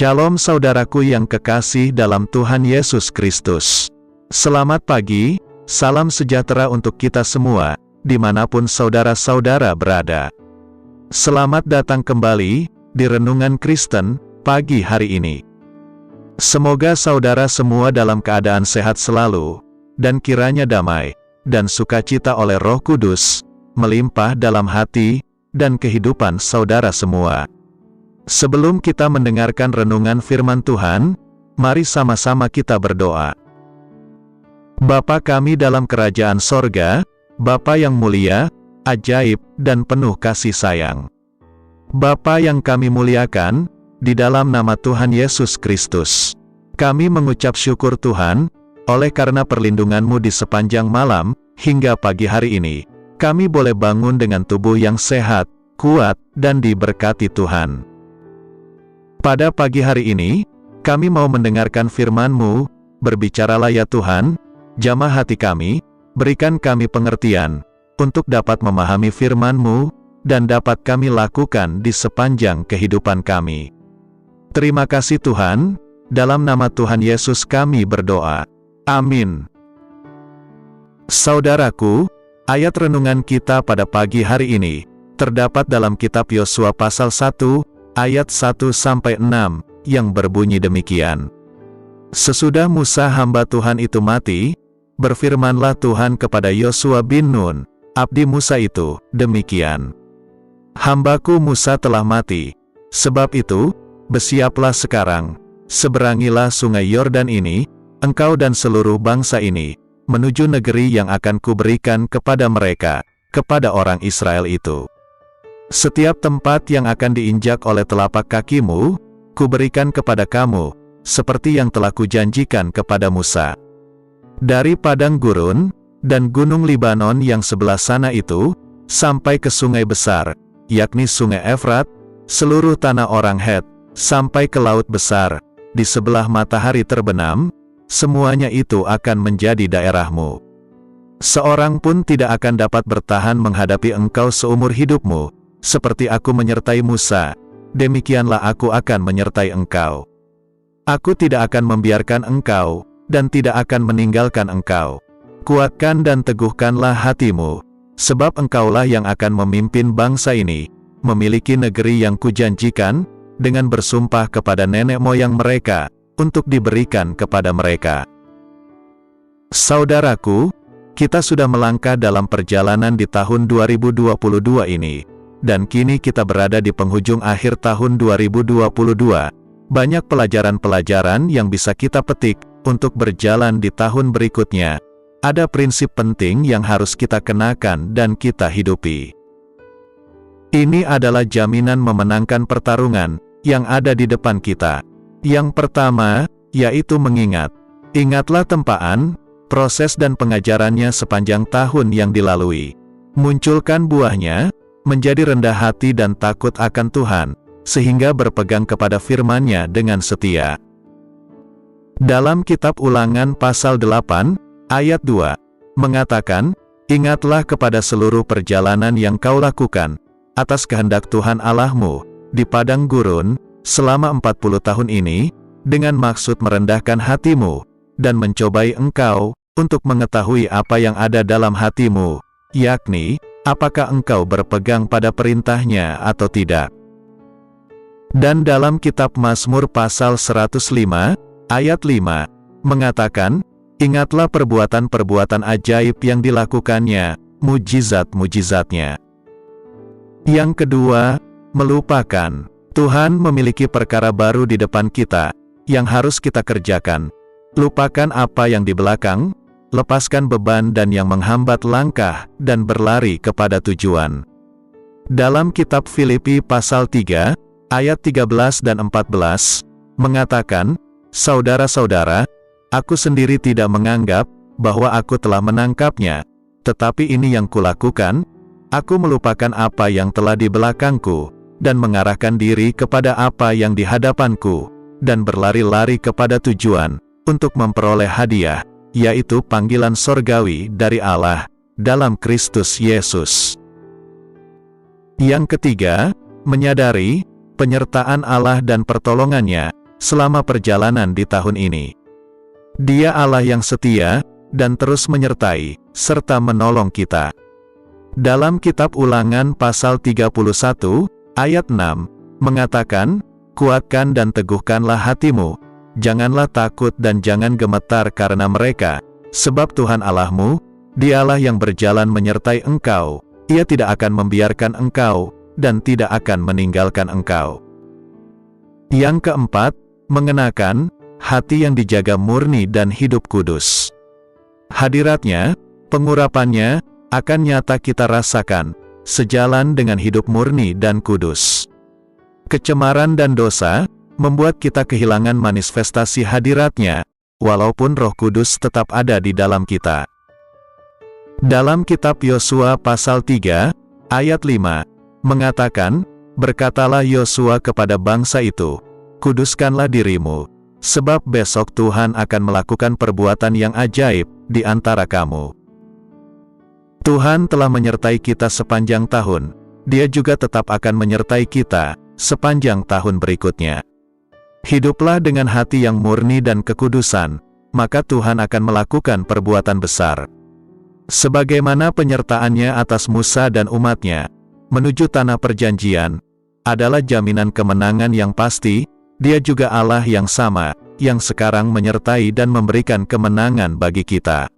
Shalom saudaraku yang kekasih dalam Tuhan Yesus Kristus. Selamat pagi, salam sejahtera untuk kita semua, dimanapun saudara-saudara berada. Selamat datang kembali di Renungan Kristen pagi hari ini. Semoga saudara semua dalam keadaan sehat selalu, dan kiranya damai dan sukacita oleh Roh Kudus melimpah dalam hati dan kehidupan saudara semua. Sebelum kita mendengarkan renungan firman Tuhan, mari sama-sama kita berdoa. Bapa kami dalam kerajaan sorga, Bapa yang mulia, ajaib, dan penuh kasih sayang. Bapa yang kami muliakan, di dalam nama Tuhan Yesus Kristus, kami mengucap syukur Tuhan, oleh karena perlindungan-Mu di sepanjang malam, hingga pagi hari ini, kami boleh bangun dengan tubuh yang sehat, kuat, dan diberkati Tuhan. Pada pagi hari ini, kami mau mendengarkan firman-Mu, berbicaralah ya Tuhan, jamah hati kami, berikan kami pengertian, untuk dapat memahami firman-Mu, dan dapat kami lakukan di sepanjang kehidupan kami. Terima kasih Tuhan, dalam nama Tuhan Yesus kami berdoa. Amin. Saudaraku, ayat renungan kita pada pagi hari ini, terdapat dalam kitab Yosua pasal 1, ayat 1-6, yang berbunyi demikian. Sesudah Musa hamba Tuhan itu mati, berfirmanlah Tuhan kepada Yosua bin Nun, abdi Musa itu, demikian. Hambaku Musa telah mati, sebab itu, bersiaplah sekarang, seberangilah sungai Yordan ini, engkau dan seluruh bangsa ini, menuju negeri yang akan kuberikan kepada mereka, kepada orang Israel itu. Setiap tempat yang akan diinjak oleh telapak kakimu, kuberikan kepada kamu, seperti yang telah kujanjikan kepada Musa. Dari padang gurun, dan gunung Libanon yang sebelah sana itu, sampai ke sungai besar, yakni sungai Efrat, seluruh tanah orang Het, sampai ke laut besar, di sebelah matahari terbenam, semuanya itu akan menjadi daerahmu. Seorang pun tidak akan dapat bertahan menghadapi engkau seumur hidupmu, seperti aku menyertai Musa, demikianlah aku akan menyertai engkau. Aku tidak akan membiarkan engkau, dan tidak akan meninggalkan engkau. Kuatkan dan teguhkanlah hatimu, sebab engkaulah yang akan memimpin bangsa ini, memiliki negeri yang kujanjikan, dengan bersumpah kepada nenek moyang mereka, untuk diberikan kepada mereka. Saudaraku, kita sudah melangkah dalam perjalanan di tahun 2022 ini. Dan kini kita berada di penghujung akhir tahun 2022. Banyak pelajaran-pelajaran yang bisa kita petik, untuk berjalan di tahun berikutnya. Ada prinsip penting yang harus kita kenakan dan kita hidupi. Ini adalah jaminan memenangkan pertarungan, yang ada di depan kita. Yang pertama, yaitu mengingat. Ingatlah tempaan, proses dan pengajarannya sepanjang tahun yang dilalui. Munculkan buahnya, menjadi rendah hati dan takut akan Tuhan, sehingga berpegang kepada firman-Nya dengan setia. Dalam kitab Ulangan pasal 8, ayat 2, mengatakan, ingatlah kepada seluruh perjalanan yang kau lakukan, atas kehendak Tuhan Allahmu, di padang gurun, selama 40 tahun ini, dengan maksud merendahkan hatimu, dan mencobai engkau, untuk mengetahui apa yang ada dalam hatimu, yakni, apakah engkau berpegang pada perintahnya atau tidak. Dan dalam kitab Mazmur pasal 105, ayat 5, mengatakan, ingatlah perbuatan-perbuatan ajaib yang dilakukannya, mujizat-mujizatnya. Yang kedua, melupakan. Tuhan memiliki perkara baru di depan kita, yang harus kita kerjakan. Lupakan apa yang di belakang, lepaskan beban dan yang menghambat langkah, dan berlari kepada tujuan. Dalam kitab Filipi pasal 3, ayat 13 dan 14, mengatakan, saudara-saudara, aku sendiri tidak menganggap, bahwa aku telah menangkapnya, tetapi ini yang kulakukan, aku melupakan apa yang telah di belakangku, dan mengarahkan diri kepada apa yang di hadapanku, dan berlari-lari kepada tujuan, untuk memperoleh hadiah, yaitu panggilan sorgawi dari Allah, dalam Kristus Yesus. Yang ketiga, menyadari, penyertaan Allah dan pertolongannya, selama perjalanan di tahun ini. Dia Allah yang setia, dan terus menyertai, serta menolong kita. Dalam kitab Ulangan pasal 31, ayat 6, mengatakan, "Kuatkan dan teguhkanlah hatimu, janganlah takut dan jangan gemetar karena mereka, sebab Tuhan Allahmu, Dialah yang berjalan menyertai engkau, Ia tidak akan membiarkan engkau, dan tidak akan meninggalkan engkau." Yang keempat, mengenakan hati yang dijaga murni dan hidup kudus. Hadiratnya, pengurapannya, akan nyata kita rasakan, sejalan dengan hidup murni dan kudus. Kecemaran dan dosa, membuat kita kehilangan manifestasi hadiratnya, walaupun Roh Kudus tetap ada di dalam kita. Dalam kitab Yosua pasal 3, ayat 5, mengatakan, "Berkatalah Yosua kepada bangsa itu, kuduskanlah dirimu, sebab besok Tuhan akan melakukan perbuatan yang ajaib di antara kamu." Tuhan telah menyertai kita sepanjang tahun, Dia juga tetap akan menyertai kita sepanjang tahun berikutnya. Hiduplah dengan hati yang murni dan kekudusan, maka Tuhan akan melakukan perbuatan besar. Sebagaimana penyertaannya atas Musa dan umatnya, menuju tanah perjanjian, adalah jaminan kemenangan yang pasti. Dia juga Allah yang sama, yang sekarang menyertai dan memberikan kemenangan bagi kita.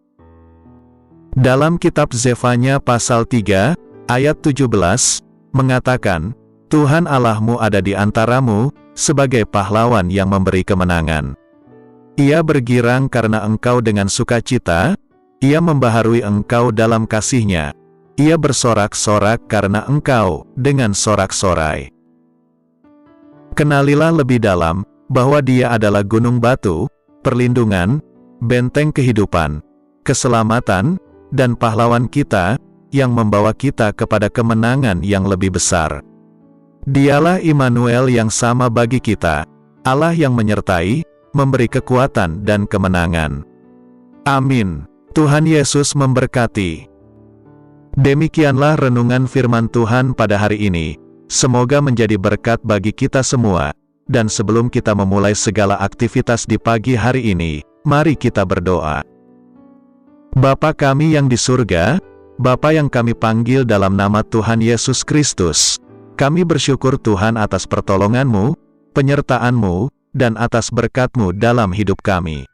Dalam kitab Zefanya pasal 3, ayat 17, mengatakan, "Tuhan Allahmu ada di antaramu, sebagai pahlawan yang memberi kemenangan. Ia bergirang karena engkau dengan sukacita, Ia membaharui engkau dalam kasih-Nya. Ia bersorak-sorak karena engkau dengan sorak-sorai." Kenalilah lebih dalam, bahwa Dia adalah gunung batu, perlindungan, benteng kehidupan, keselamatan, dan pahlawan kita, yang membawa kita kepada kemenangan yang lebih besar. Dialah Immanuel yang sama bagi kita, Allah yang menyertai, memberi kekuatan dan kemenangan. Amin. Tuhan Yesus memberkati. Demikianlah renungan firman Tuhan pada hari ini. Semoga menjadi berkat bagi kita semua. Dan sebelum kita memulai segala aktivitas di pagi hari ini, mari kita berdoa. Bapa kami yang di surga, Bapa yang kami panggil dalam nama Tuhan Yesus Kristus, kami bersyukur Tuhan atas pertolongan-Mu, penyertaan-Mu, dan atas berkat-Mu dalam hidup kami.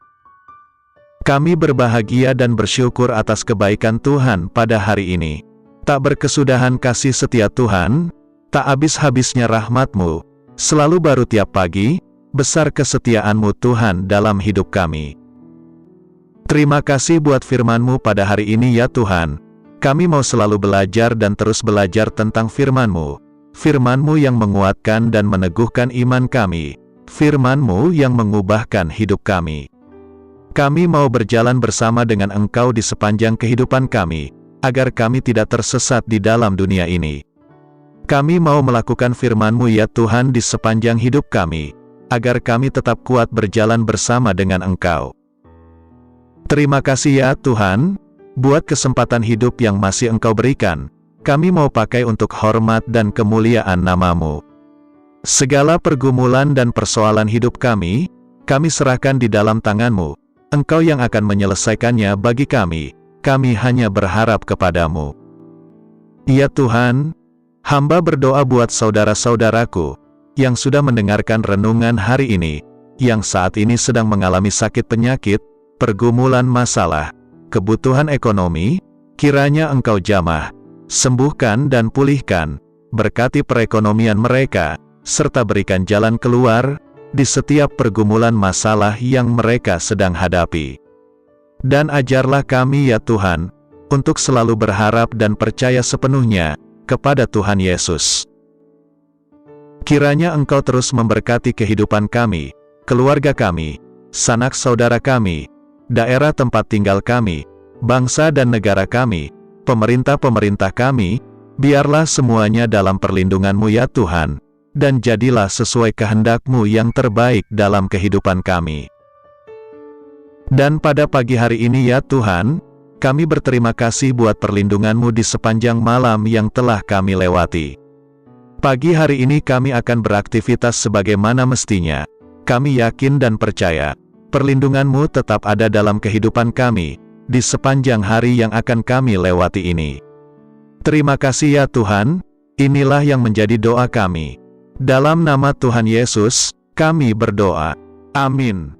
Kami berbahagia dan bersyukur atas kebaikan Tuhan pada hari ini. Tak berkesudahan kasih setia Tuhan, tak habis-habisnya rahmat-Mu, selalu baru tiap pagi, besar kesetiaan-Mu Tuhan dalam hidup kami. Terima kasih buat firman-Mu pada hari ini ya Tuhan. Kami mau selalu belajar dan terus belajar tentang firman-Mu. Firman-Mu yang menguatkan dan meneguhkan iman kami. Firman-Mu yang mengubahkan hidup kami. Kami mau berjalan bersama dengan Engkau di sepanjang kehidupan kami, agar kami tidak tersesat di dalam dunia ini. Kami mau melakukan firman-Mu ya Tuhan di sepanjang hidup kami, agar kami tetap kuat berjalan bersama dengan Engkau. Terima kasih ya Tuhan, buat kesempatan hidup yang masih Engkau berikan. Kami mau pakai untuk hormat dan kemuliaan nama-Mu. Segala pergumulan dan persoalan hidup kami serahkan di dalam tangan-Mu. Engkau yang akan menyelesaikannya bagi kami hanya berharap kepada-Mu. Ya Tuhan, hamba berdoa buat saudara-saudaraku, yang sudah mendengarkan renungan hari ini, yang saat ini sedang mengalami sakit penyakit, pergumulan masalah, kebutuhan ekonomi, kiranya Engkau jamah, sembuhkan dan pulihkan, berkati perekonomian mereka, serta berikan jalan keluar, di setiap pergumulan masalah yang mereka sedang hadapi. Dan ajarlah kami ya Tuhan, untuk selalu berharap dan percaya sepenuhnya, kepada Tuhan Yesus. Kiranya Engkau terus memberkati kehidupan kami, keluarga kami, sanak saudara kami, daerah tempat tinggal kami, bangsa dan negara kami, pemerintah-pemerintah kami, biarlah semuanya dalam perlindungan-Mu ya Tuhan, dan jadilah sesuai kehendak-Mu yang terbaik dalam kehidupan kami. Dan pada pagi hari ini ya Tuhan, kami berterima kasih buat perlindungan-Mu di sepanjang malam yang telah kami lewati. Pagi hari ini kami akan beraktivitas sebagaimana mestinya. kami yakin dan percaya, perlindungan-Mu tetap ada dalam kehidupan kami, di sepanjang hari yang akan kami lewati ini. Terima kasih ya Tuhan, inilah yang menjadi doa kami. Dalam nama Tuhan Yesus, kami berdoa. Amin.